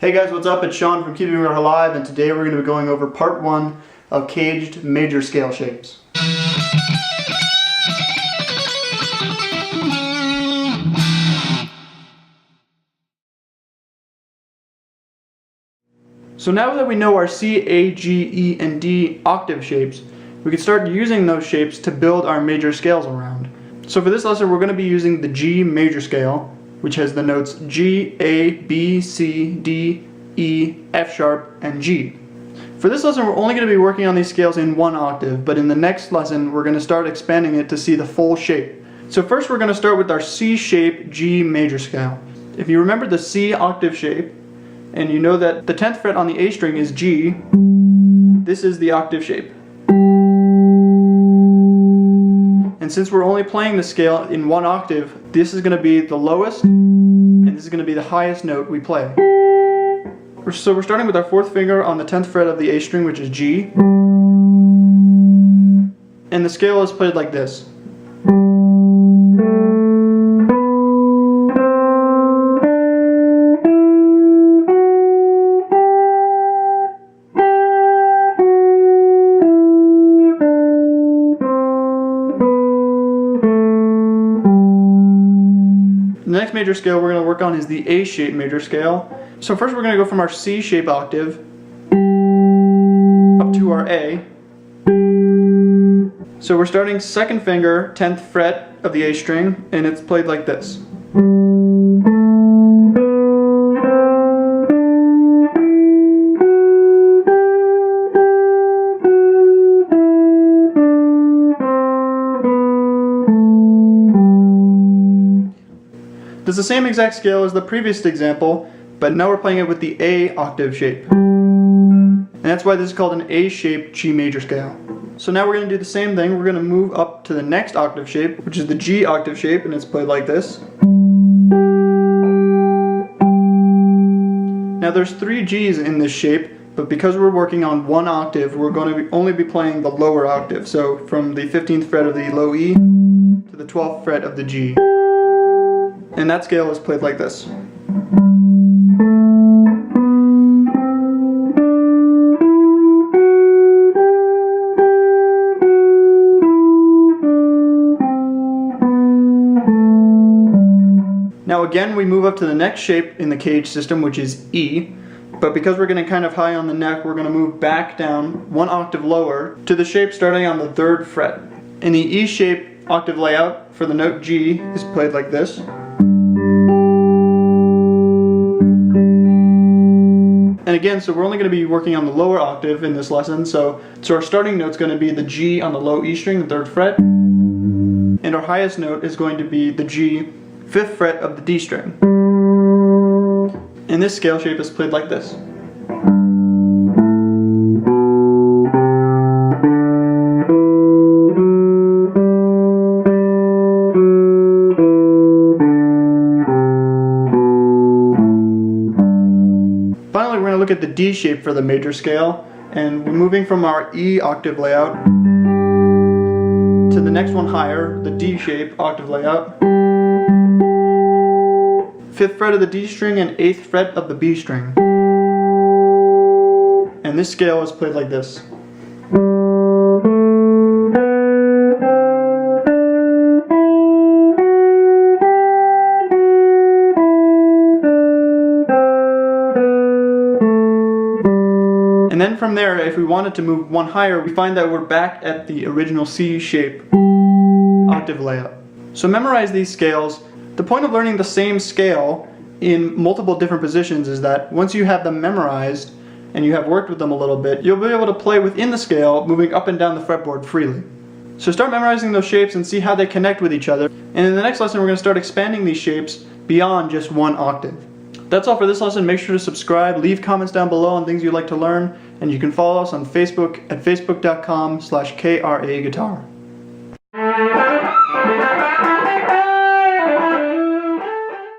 Hey guys, what's up? It's Sean from Keeping It Alive, and today we're going to be going over part 1 of caged major scale shapes. So now that we know our C, A, G, E, and D octave shapes, we can start using those shapes to build our major scales around. So for this lesson we're going to be using the G major scale, which has the notes G, A, B, C, D, E, F sharp, and G. For this lesson we're only going to be working on these scales in one octave, but in the next lesson we're going to start expanding it to see the full shape. So first we're going to start with our C shape G major scale. If you remember the C octave shape, and you know that the 10th fret on the A string is G, this is the octave shape. And since we're only playing the scale in one octave, this is going to be the lowest, and this is going to be the highest note we play. So we're starting with our 4th finger on the 10th fret of the A string, which is G. And the scale is played like this. The next major scale we're going to work on is the A shape major scale. So first we're going to go from our C shape octave up to our A. So we're starting 2nd finger, 10th fret of the A string, and it's played like this. It's the same exact scale as the previous example, but now we're playing it with the A octave shape. And that's why this is called an A-shaped G major scale. So now we're going to do the same thing. We're going to move up to the next octave shape, which is the G octave shape, and it's played like this. Now there's 3 G's in this shape, but because we're working on one octave, we're going to only be playing the lower octave. So from the 15th fret of the low E to the 12th fret of the G. And that scale is played like this. Now again we move up to the next shape in the cage system, which is E, but because we're getting kind of high on the neck, we're going to move back down 1 octave lower to the shape starting on the 3rd fret. In the E shape octave layout for the note G is played like this. And again, so we're only going to be working on the lower octave in this lesson, so our starting note is going to be the G on the low E string, the 3rd fret, and our highest note is going to be the G, 5th fret of the D string. And this scale shape is played like this. Finally, we're going to look at the D shape for the major scale, and we're moving from our E octave layout to the next one higher, the D shape octave layout, 5th fret of the D string and 8th fret of the B string. And this scale is played like this. And then from there, if we wanted to move one higher, we find that we're back at the original C shape octave layout. So memorize these scales. The point of learning the same scale in multiple different positions is that once you have them memorized and you have worked with them a little bit, you'll be able to play within the scale, moving up and down the fretboard freely. So start memorizing those shapes and see how they connect with each other. And in the next lesson, we're going to start expanding these shapes beyond just one octave. That's all for this lesson. Make sure to subscribe, leave comments down below on things you'd like to learn, and you can follow us on Facebook at facebook.com/KRAGuitar.